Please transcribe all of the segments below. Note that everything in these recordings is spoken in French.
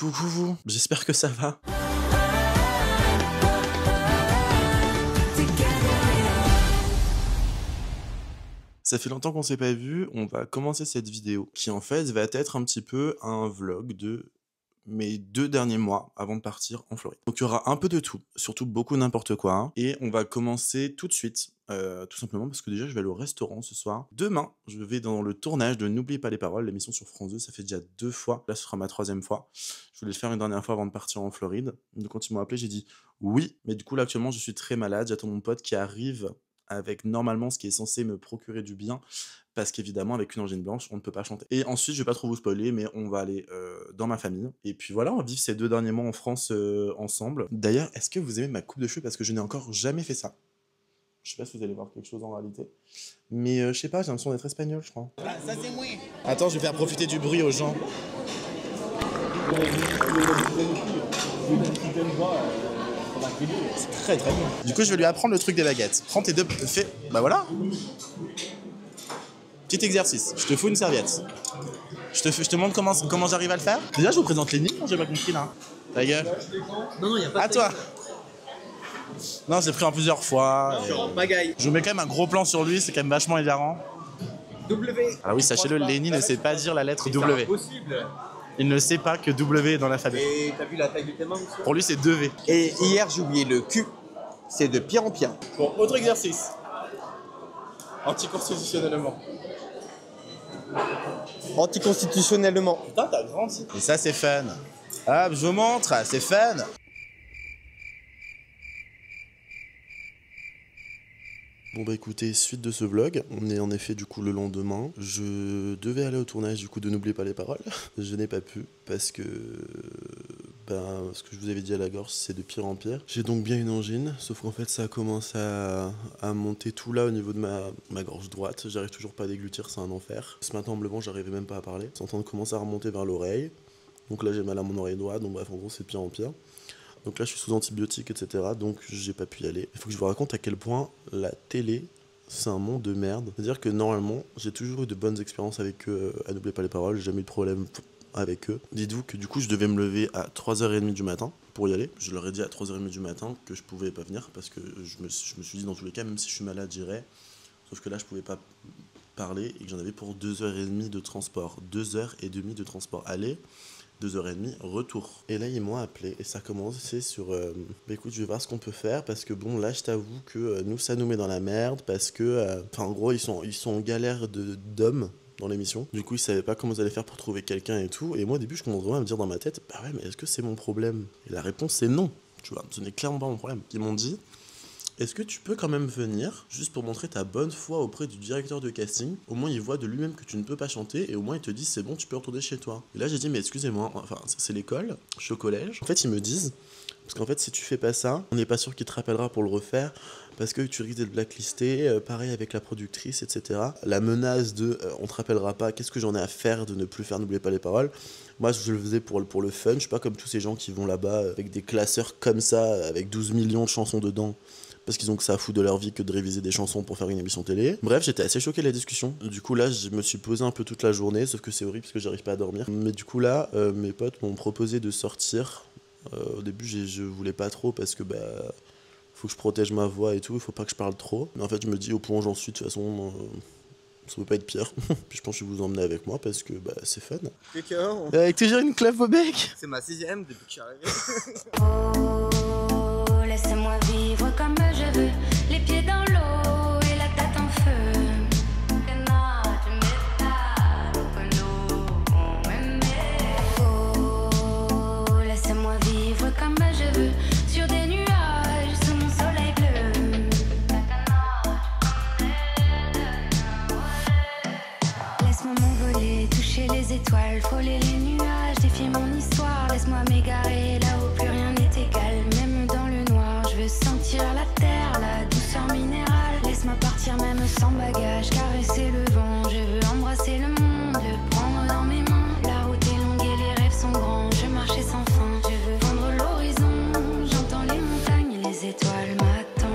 Coucou vous, j'espère que ça va. Ça fait longtemps qu'on s'est pas vu, on va commencer cette vidéo qui en fait va être un petit peu un vlog de mes 2 derniers mois avant de partir en Floride. Donc il y aura un peu de tout, surtout beaucoup n'importe quoi, hein. Et on va commencer tout de suite, tout simplement parce que déjà je vais aller au restaurant ce soir. Demain, je vais dans le tournage de N'oubliez pas les paroles, l'émission sur France 2, ça fait déjà 2 fois, là ce sera ma 3e fois. Je voulais le faire une dernière fois avant de partir en Floride. Donc quand ils m'ont appelé, j'ai dit oui, mais du coup là actuellement je suis très malade, j'attends mon pote qui arrive avec normalement ce qui est censé me procurer du bien, parce qu'évidemment avec une angine blanche on ne peut pas chanter. Et ensuite je vais pas trop vous spoiler, mais on va aller dans ma famille, et puis voilà, on va vivre ces 2 derniers mois en France ensemble. D'ailleurs, est-ce que vous aimez ma coupe de cheveux, parce que je n'ai encore jamais fait ça. Je sais pas si vous allez voir quelque chose en réalité, mais je sais pas, j'ai l'impression d'être espagnol, je crois. Ah, ça c'est moi. Attends, je vais faire profiter du bruit aux gens. C'est très très bon. Du coup, je vais lui apprendre le truc des baguettes. Prends tes 2... Fais... Bah voilà. Petit exercice. Je te fous une serviette. Je te montre comment j'arrive à le faire. Déjà, je vous présente Lenny, quand j'ai pas compris là. Ta gueule. Non, y a pas de. À toi. Non, j'ai pris en plusieurs fois. Bagaille. Je vous mets quand même un gros plan sur lui, c'est quand même vachement hilarant. W. Ah oui, sachez-le, Lenny ne sait pas dire la lettre W. C'est impossible. Il ne sait pas que W est dans l'alphabet. Et t'as vu la taille de tes mains aussi? Pour lui, c'est 2V. Et hier, j'ai oublié le Q. C'est de pire en pire. Bon, autre exercice. Anticonstitutionnellement. Anticonstitutionnellement. Putain, t'as grandi. Et ça, c'est fun. Ah, je vous montre, c'est fun. Bon bah écoutez, suite de ce vlog, on est en effet du coup le lendemain. Je devais aller au tournage du coup de N'oubliez pas les paroles. Je n'ai pas pu parce que ce que je vous avais dit à la gorge, c'est de pire en pire. J'ai donc bien une angine, sauf qu'en fait ça commence à monter tout là au niveau de ma gorge droite. J'arrive toujours pas à déglutir, c'est un enfer. Ce matin en me levant, j'arrivais même pas à parler. C'est en train de commencer à remonter vers l'oreille. Donc là j'ai mal à mon oreille droite, donc bref en gros c'est de pire en pire. Donc là je suis sous antibiotiques, etc. Donc j'ai pas pu y aller. Il faut que je vous raconte à quel point la télé, c'est un monde de merde. C'est-à-dire que normalement, j'ai toujours eu de bonnes expériences avec eux, à N'oubliez pas les paroles, j'ai jamais eu de problème avec eux. Dites-vous que du coup je devais me lever à 3h30 du matin pour y aller. Je leur ai dit à 3h30 du matin que je pouvais pas venir parce que je me suis dit dans tous les cas, même si je suis malade, j'irai. Sauf que là je pouvais pas parler et que j'en avais pour 2h30 de transport. 2h30 de transport aller. 2h30, retour. Et là, ils m'ont appelé et ça commence, c'est sur bah écoute, je vais voir ce qu'on peut faire parce que bon, là, je t'avoue que nous, ça nous met dans la merde parce que, en gros, ils sont en galère d'hommes dans l'émission. Du coup, ils savaient pas comment ils allaient faire pour trouver quelqu'un et tout. Et moi, au début, je commence vraiment à me dire dans ma tête, bah ouais, mais est-ce que c'est mon problème? Et la réponse, c'est non. Tu vois, ce n'est clairement pas mon problème. Ils m'ont dit, est-ce que tu peux quand même venir, juste pour montrer ta bonne foi auprès du directeur de casting? Au moins il voit de lui-même que tu ne peux pas chanter et au moins il te dit c'est bon, tu peux retourner chez toi. Et là j'ai dit mais excusez-moi, enfin c'est l'école, je suis au collège. En fait ils me disent, parce qu'en fait si tu fais pas ça, on n'est pas sûr qu'il te rappellera pour le refaire parce que tu risques d'être blacklisté, pareil avec la productrice, etc. La menace de on te rappellera pas, qu'est-ce que j'en ai à faire de ne plus faire N'oubliez pas les paroles? Moi je le faisais pour le fun, je suis pas comme tous ces gens qui vont là-bas avec des classeurs comme ça, avec 12 millions de chansons dedans. Parce qu'ils ont que ça à foutre de leur vie que de réviser des chansons pour faire une émission télé. Bref, j'étais assez choqué de la discussion. Du coup là, je me suis posé un peu toute la journée, sauf que c'est horrible parce que j'arrive pas à dormir. Mais du coup là, mes potes m'ont proposé de sortir. Au début, je voulais pas trop parce que faut que je protège ma voix et tout, il faut pas que je parle trop. Mais en fait, je me dis au point où j'en suis, de toute façon, ça peut pas être pire. Puis je pense que je vais vous emmener avec moi parce que c'est fun. Avec toujours une clave au bec. C'est ma 6ème depuis que je suis arrivé. Oh, laisse-moi vivre comme je veux, les pieds dans l'eau et la tête en feu. Oh, laisse-moi vivre comme je veux, sur des nuages sous mon soleil bleu. Laisse-moi m'envoler, toucher les étoiles, frôler les nuages, défier mon histoire. Laisse-moi m'égarer là où plus rien n'est égal, même dans le noir. Je veux sentir la terre, la douceur minérale. Laisse-moi partir même sans bagage, caresser le vent. Je veux embrasser le monde, le prendre dans mes mains. La route est longue et les rêves sont grands, je marchais sans fin. Je veux vendre l'horizon, j'entends les montagnes et les étoiles m'attendent.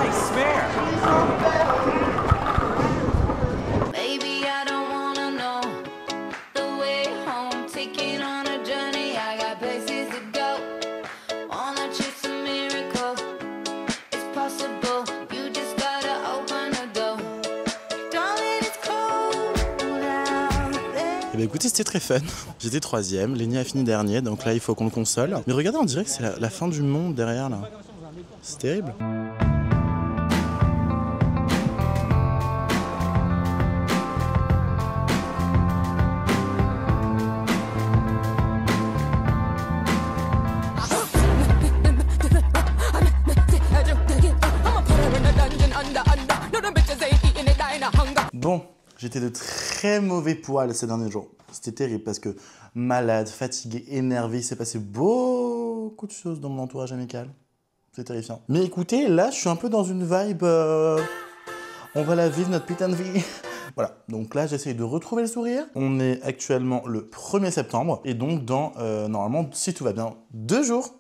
Nice spare. Eh ben écoutez, c'était très fun. J'étais 3ème, Lenny a fini dernier, donc là il faut qu'on le console. Mais regardez, on dirait que c'est la fin du monde derrière là. C'est terrible. Bon, j'étais de très mauvais poil ces derniers jours. C'était terrible parce que malade, fatigué, énervé, il s'est passé beaucoup de choses dans mon entourage amical. C'est terrifiant. Mais écoutez, là, je suis un peu dans une vibe... on va la vivre, notre putain de vie. Voilà, donc là, j'essaye de retrouver le sourire. On est actuellement le 1er septembre. Et donc, dans, normalement, si tout va bien, 2 jours,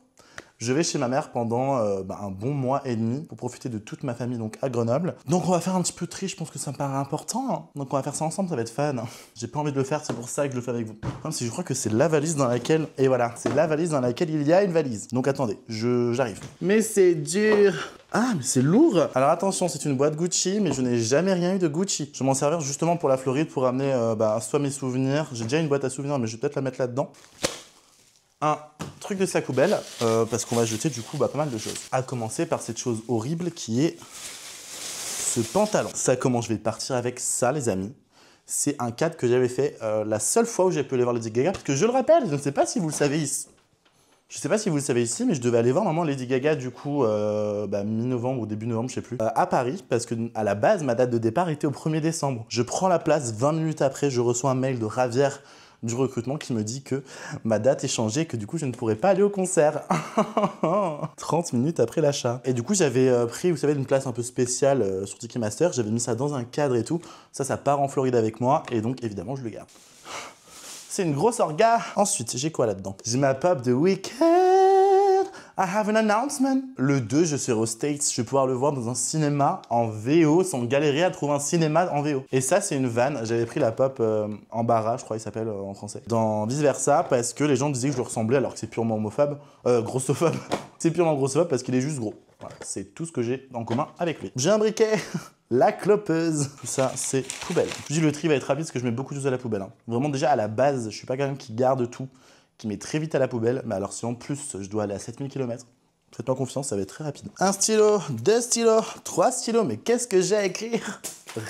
je vais chez ma mère pendant un bon mois et demi pour profiter de toute ma famille donc à Grenoble. Donc on va faire un petit peu de tri, je pense que ça me paraît important. Hein. Donc on va faire ça ensemble, ça va être fun. J'ai pas envie de le faire, c'est pour ça que je le fais avec vous. Même si je crois que c'est la valise dans laquelle... Et voilà, c'est la valise dans laquelle il y a une valise. Donc attendez, j'arrive. Mais c'est dur. Ah, mais c'est lourd. Alors attention, c'est une boîte Gucci, mais je n'ai jamais rien eu de Gucci. Je vais m'en servir justement pour la Floride pour amener soit mes souvenirs. J'ai déjà une boîte à souvenirs, mais je vais peut-être la mettre là-dedans. Un truc de sac poubelle, parce qu'on va jeter du coup pas mal de choses. À commencer par cette chose horrible qui est ce pantalon. Ça, comment je vais partir avec ça, les amis? C'est un cadre que j'avais fait la seule fois où j'ai pu aller voir Lady Gaga, parce que je le rappelle, je ne sais pas si vous le savez ici. Je sais pas si vous le savez ici, mais je devais aller voir normalement Lady Gaga du coup mi-novembre ou début novembre, je sais plus, à Paris, parce que à la base, ma date de départ était au 1er décembre. Je prends la place, 20 minutes après, je reçois un mail de Ravière du recrutement qui me dit que ma date est changée et que du coup je ne pourrais pas aller au concert. 30 minutes après l'achat. Et du coup j'avais pris, vous savez, une place un peu spéciale sur Ticketmaster, j'avais mis ça dans un cadre et tout. Ça part en Floride avec moi et donc évidemment je le garde. C'est une grosse orga. Ensuite, j'ai quoi là-dedans? J'ai ma pop de Weekend. I have an announcement. Le 2, je serai aux States. Je vais pouvoir le voir dans un cinéma en VO, sans galérer à trouver un cinéma en VO. Et ça, c'est une vanne. J'avais pris la pop Embarras, je crois qu'il s'appelle en français, dans Vice Versa, parce que les gens disaient que je lui ressemblais, alors que c'est purement homophobe. Grossophobe. C'est purement grossophobe parce qu'il est juste gros. Voilà, c'est tout ce que j'ai en commun avec lui. J'ai un briquet. La clopeuse. Tout ça, c'est poubelle. Je dis le tri va être rapide parce que je mets beaucoup de choses à la poubelle. Hein. Vraiment, déjà, à la base, je suis pas quelqu'un qui garde tout, qui met très vite à la poubelle. Mais alors, si en plus, je dois aller à 7000 km, faites-moi confiance, ça va être très rapide. Un stylo, 2 stylos, 3 stylos. Mais qu'est-ce que j'ai à écrire?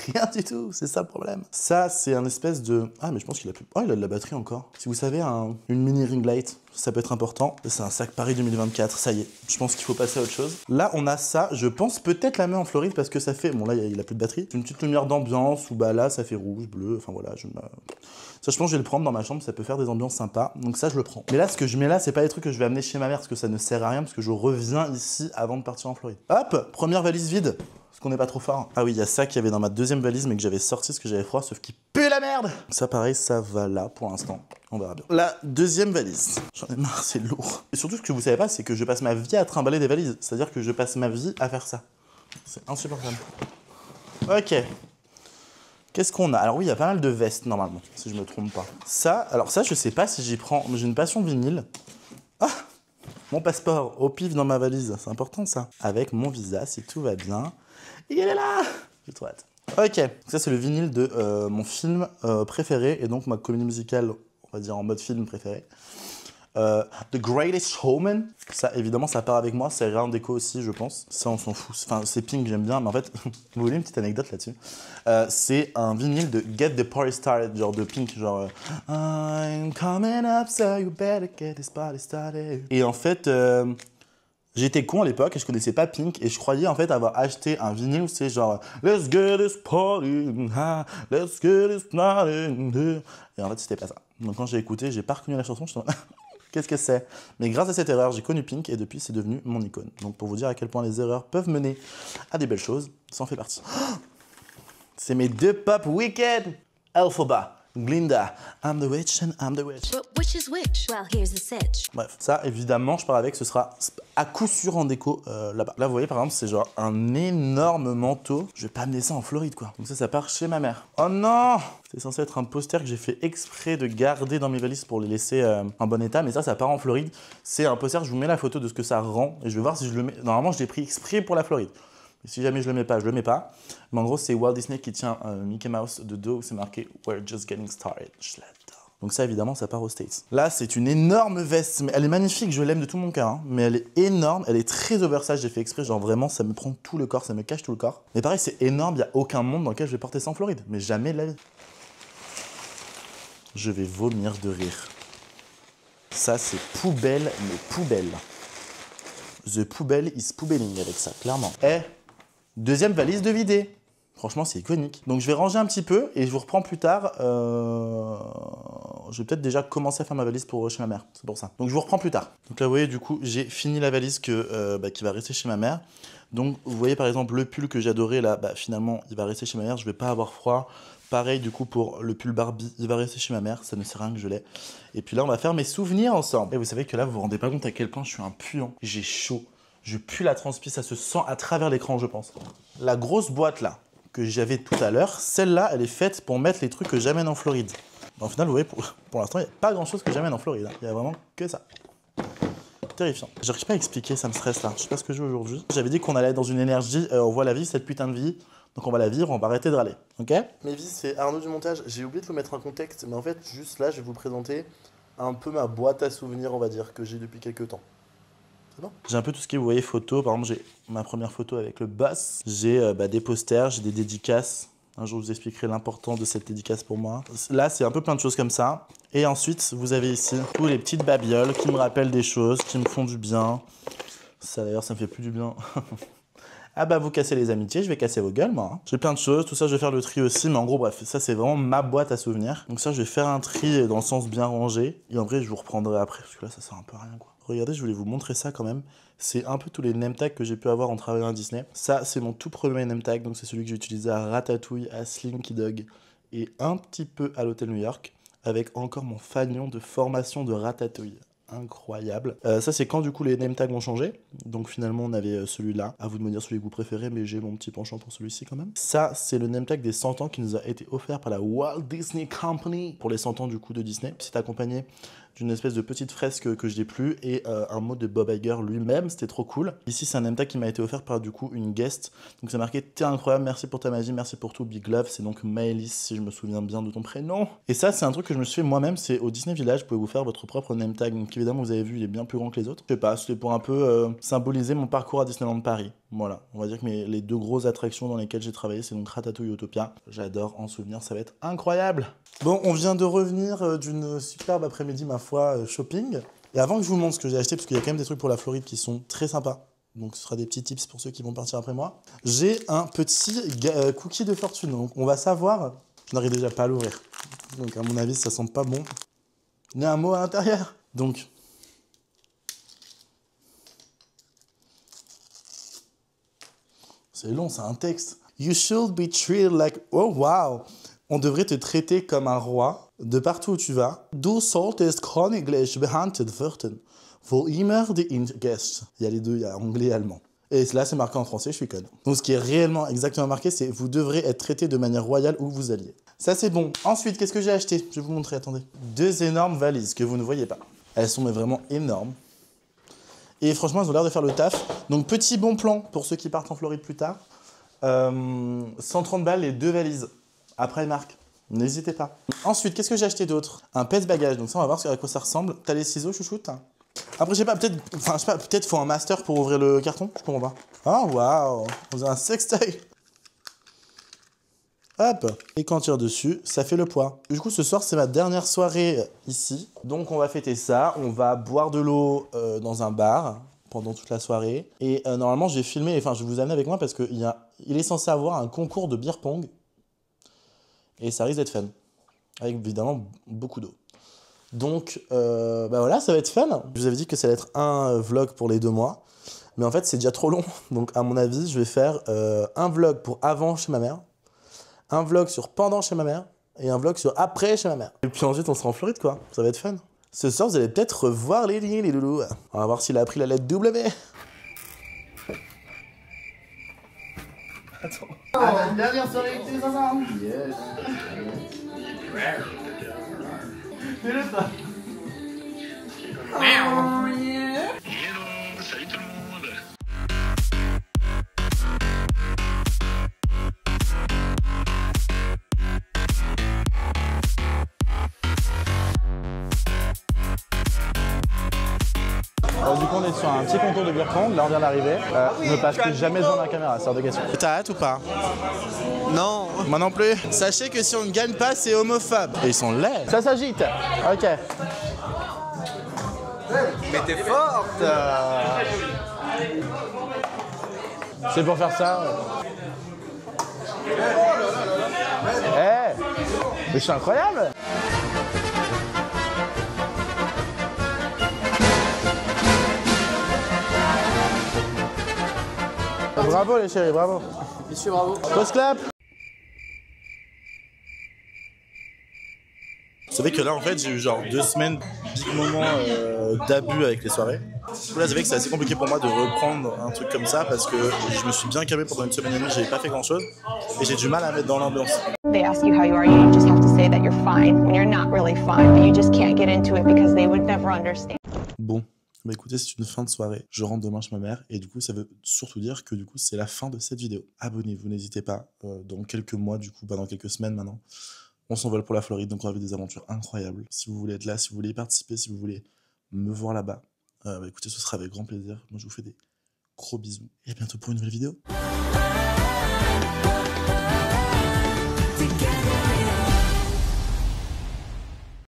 Rien du tout, c'est ça le problème. Ça, c'est un espèce de... Ah, mais je pense qu'il a plus... Oh, il a de la batterie encore. Si vous savez, une mini ring light, ça peut être important. C'est un sac Paris 2024, ça y est. Je pense qu'il faut passer à autre chose. Là, on a ça. Je pense peut-être la mettre en Floride parce que ça fait... Bon, là, il a plus de batterie. Une petite lumière d'ambiance où, là, ça fait rouge, bleu. Enfin, voilà, ça, je pense que je vais le prendre dans ma chambre. Ça peut faire des ambiances sympas. Donc ça, je le prends. Mais là, ce que je mets là, c'est pas les trucs que je vais amener chez ma mère parce que ça ne sert à rien parce que je reviens ici avant de partir en Floride. Hop, première valise vide. Qu'on n'est pas trop fort. Ah oui, il y a ça qui avait dans ma deuxième valise, mais que j'avais sorti parce que j'avais froid, sauf qu'il pue la merde. Ça, pareil, ça va là pour l'instant. On verra bien. La deuxième valise. J'en ai marre, c'est lourd. Et surtout, ce que vous savez pas, c'est que je passe ma vie à trimballer des valises. C'est-à-dire que je passe ma vie à faire ça. C'est insupportable. Ok. Qu'est-ce qu'on a? Alors oui, il y a pas mal de vestes, normalement, si je me trompe pas. Ça, alors ça, je sais pas si j'y prends. J'ai une passion vinyle. Ah! Mon passeport au pif dans ma valise. C'est important, ça. Avec mon visa, si tout va bien. Il est là! J'ai trop hâte. Ok, ça c'est le vinyle de mon film préféré et donc ma comédie musicale, on va dire en mode film préféré. The Greatest Showman. Ça, évidemment, ça part avec moi. C'est rien déco aussi, je pense. Ça, on s'en fout. Enfin, c'est Pink, j'aime bien. Mais en fait, vous voulez une petite anecdote là-dessus? C'est un vinyle de Get the Party Started, genre de Pink, genre I'm coming up, so you better get this party started. Et en fait, j'étais con à l'époque et je connaissais pas Pink et je croyais en fait avoir acheté un vinyle où c'est genre Let's get this party, let's get this started. Et en fait, c'était pas ça. Donc quand j'ai écouté, j'ai pas reconnu la chanson, je me suis dit, qu'est-ce que c'est? Mais grâce à cette erreur, j'ai connu Pink et depuis, c'est devenu mon icône. Donc pour vous dire à quel point les erreurs peuvent mener à des belles choses, ça en fait partie. C'est mes 2 pop Wicked. Elphaba, Glinda, I'm the witch and I'm the witch. But which is which? Well, here's the sitch. Bref, ça évidemment, je pars avec, ce sera à coup sûr en déco là-bas. Là, vous voyez par exemple, c'est genre un énorme manteau. Je vais pas amener ça en Floride quoi. Donc ça part chez ma mère. Oh non! C'est censé être un poster que j'ai fait exprès de garder dans mes valises pour les laisser en bon état, mais ça part en Floride. C'est un poster, je vous mets la photo de ce que ça rend et je vais voir si je le mets. Normalement, je l'ai pris exprès pour la Floride. Et si jamais je le mets pas, je le mets pas. Mais en gros, c'est Walt Disney qui tient Mickey Mouse de dos où c'est marqué We're just getting started. Je l'adore. Donc ça, évidemment, ça part aux States. Là, c'est une énorme veste, mais elle est magnifique, je l'aime de tout mon cœur, hein. Mais elle est énorme, elle est très oversize, j'ai fait exprès, genre vraiment, ça me prend tout le corps, ça me cache tout le corps. Mais pareil, c'est énorme, il n'y a aucun monde dans lequel je vais porter ça en Floride, mais jamais de la vie. Je vais vomir de rire. Ça, c'est poubelle, mais poubelle. The poubelle is poubelling avec ça, clairement. Et deuxième valise de vider. Franchement, c'est iconique. Donc, je vais ranger un petit peu et je vous reprends plus tard. Je vais peut-être déjà commencer à faire ma valise pour chez ma mère. C'est pour ça. Donc, je vous reprends plus tard. Donc là, vous voyez, du coup, j'ai fini la valise qui va rester chez ma mère. Donc, vous voyez, par exemple, le pull que j'adorais, là, finalement, il va rester chez ma mère. Je vais pas avoir froid. Pareil, du coup, pour le pull Barbie, il va rester chez ma mère. Ça ne sert à rien que je l'ai. Et puis là, on va faire mes souvenirs ensemble. Et vous savez que là, vous vous rendez pas compte à quel point je suis un puant. J'ai chaud. Je pue la transpi. Ça se sent à travers l'écran, je pense. La grosse boîte, là, que j'avais tout à l'heure, celle-là, elle est faite pour mettre les trucs que j'amène en Floride. Au final, vous voyez, pour l'instant, il n'y a pas grand-chose que j'amène en Floride. Il y a vraiment que ça. Terrifiant. J'arrive pas à expliquer, ça me stresse là. Je sais pas ce que je veux aujourd'hui. J'avais dit qu'on allait être dans une énergie, on voit la vie, cette putain de vie. Donc on va la vivre, on va arrêter de râler. Ok? Mes vies, c'est Arnaud du montage. J'ai oublié de vous mettre un contexte, mais en fait, juste là, je vais vous présenter un peu ma boîte à souvenirs, on va dire, que j'ai depuis quelques temps. C'est bon? J'ai un peu tout ce qui est, vous voyez, photo. Par exemple, j'ai ma première photo avec le boss. J'ai des posters, j'ai des dédicaces. Un jour, je vous expliquerai l'importance de cette dédicace pour moi. Là, c'est un peu plein de choses comme ça. Et ensuite, vous avez ici tous les petites babioles qui me rappellent des choses, qui me font du bien. Ça, d'ailleurs, ça me fait plus du bien. Ah bah, vous cassez les amitiés, je vais casser vos gueules, moi. Hein. J'ai plein de choses, tout ça, je vais faire le tri aussi. Mais en gros, bref, ça, c'est vraiment ma boîte à souvenirs. Donc ça, je vais faire un tri dans le sens bien rangé. Et en vrai, je vous reprendrai après, parce que là, ça sert un peu à rien, quoi. Regardez, je voulais vous montrer ça quand même. C'est un peu tous les name tags que j'ai pu avoir en travaillant à Disney. Ça, c'est mon tout premier name tag. Donc, c'est celui que j'ai utilisé à Ratatouille, à Slinky Dog et un petit peu à l'Hôtel New York. Avec encore mon fanion de formation de Ratatouille. Incroyable. Ça, c'est quand du coup les name tags ont changé. Donc, finalement, on avait celui-là. À vous de me dire celui que vous préférez, mais j'ai mon petit penchant pour celui-ci quand même. Ça, c'est le name tag des 100 ans qui nous a été offert par la Walt Disney Company pour les 100 ans du coup de Disney. C'est accompagné d'une espèce de petite fresque que je n'ai plus et un mot de Bob Iger lui-même, c'était trop cool. Ici, c'est un name tag qui m'a été offert par du coup une guest. Donc c'est marqué « T'es incroyable, merci pour ta magie, merci pour tout, Big Love ». C'est donc Maëlys, si je me souviens bien de ton prénom. Et ça, c'est un truc que je me suis fait moi-même, c'est au Disney Village, vous pouvez vous faire votre propre name tag. Donc évidemment, vous avez vu, il est bien plus grand que les autres. Je sais pas, c'était pour un peu symboliser mon parcours à Disneyland Paris. Voilà, on va dire que les deux grosses attractions dans lesquelles j'ai travaillé, c'est donc Ratatouille et Autopia. J'adore en souvenir, ça va être incroyable. Bon, on vient de revenir d'une superbe après-midi, ma foi, shopping. Et avant que je vous montre ce que j'ai acheté, parce qu'il y a quand même des trucs pour la Floride qui sont très sympas, donc ce sera des petits tips pour ceux qui vont partir après moi, j'ai un petit cookie de fortune. Donc on va savoir, je n'arrive déjà pas à l'ouvrir, donc à mon avis ça sent pas bon. Il y a un mot à l'intérieur, donc... C'est long, c'est un texte. You should be treated like... Oh, wow! On devrait te traiter comme un roi de partout où tu vas. Du solltest königlich behandelt werden. Voor immer die Gäste. Il y a les deux, il y a anglais et allemand. Et là, c'est marqué en français, je suis conne. Donc, ce qui est réellement exactement marqué, c'est vous devrez être traité de manière royale où vous alliez. Ça, c'est bon. Ensuite, qu'est-ce que j'ai acheté? Je vais vous montrer, attendez. 2 énormes valises que vous ne voyez pas. Elles sont mais vraiment énormes. Et franchement, elles ont l'air de faire le taf. Donc, petit bon plan pour ceux qui partent en Floride plus tard. 130 balles les 2 valises. À Primark. N'hésitez pas. Ensuite, qu'est-ce que j'ai acheté d'autre? Un pèse-bagage. Donc ça, on va voir à quoi ça ressemble. T'as les ciseaux, chouchoute? Après, je sais pas, peut-être faut un master pour ouvrir le carton. Je comprends pas. Ah, waouh! On a un sextoy. Hop. Et quand on tire dessus, ça fait le poids. Du coup, ce soir, c'est ma dernière soirée ici. Donc, on va fêter ça. On va boire de l'eau dans un bar pendant toute la soirée. Et normalement, je vais filmer, enfin, je vais vous amener avec moi parce qu'il est censé avoir un concours de beer pong. Et ça risque d'être fun. Avec évidemment beaucoup d'eau. Donc, voilà, ça va être fun. Je vous avais dit que ça allait être un vlog pour les 2 mois. Mais en fait, c'est déjà trop long. Donc, à mon avis, je vais faire un vlog pour avant chez ma mère. Un vlog sur pendant chez ma mère. Et un vlog sur après chez ma mère. Et puis ensuite, on sera en Floride, quoi. Ça va être fun. Ce soir, vous allez peut-être revoir les lignes, les loulous. On va voir s'il a appris la lettre W. Attends. Ah, la dernière soirée avec tes enfants. Yes. Fais-le pas. Oh yeah. Hello, salut tout le monde. Du coup, on est sur un petit contour de Burkong. Là, on vient d'arriver. Ne passe plus jamais devant la caméra, c'est hors de question. T'as hâte ou pas? Non. Moi non plus. Sachez que si on ne gagne pas, c'est homophobe. Et ils sont laids. Ça s'agite. Ok. Mais t'es forte. C'est pour faire ça. Eh, mais c'est incroyable. Bravo les chéris, bravo. Monsieur, bravo. Post clap. Vous savez que là en fait j'ai eu genre 2 semaines big moment d'abus avec les soirées. Du coup là c'est vrai que c'est assez compliqué pour moi de reprendre un truc comme ça parce que je me suis bien calmé pendant une semaine et demie, j'avais pas fait grand chose et j'ai du mal à mettre dans l'ambiance. They ask you how you are, you just have to say that you're fine when you're not really fine, but you just can't get into it because they would never understand. Bon, bah écoutez, c'est une fin de soirée. Je rentre demain chez ma mère et du coup ça veut surtout dire que du coup c'est la fin de cette vidéo. Abonnez-vous, n'hésitez pas. Dans quelques mois, du coup, dans quelques semaines maintenant, on s'envole pour la Floride, donc on va vivre des aventures incroyables. Si vous voulez être là, si vous voulez y participer, si vous voulez me voir là-bas, bah écoutez, ce sera avec grand plaisir. Moi je vous fais des gros bisous et à bientôt pour une nouvelle vidéo.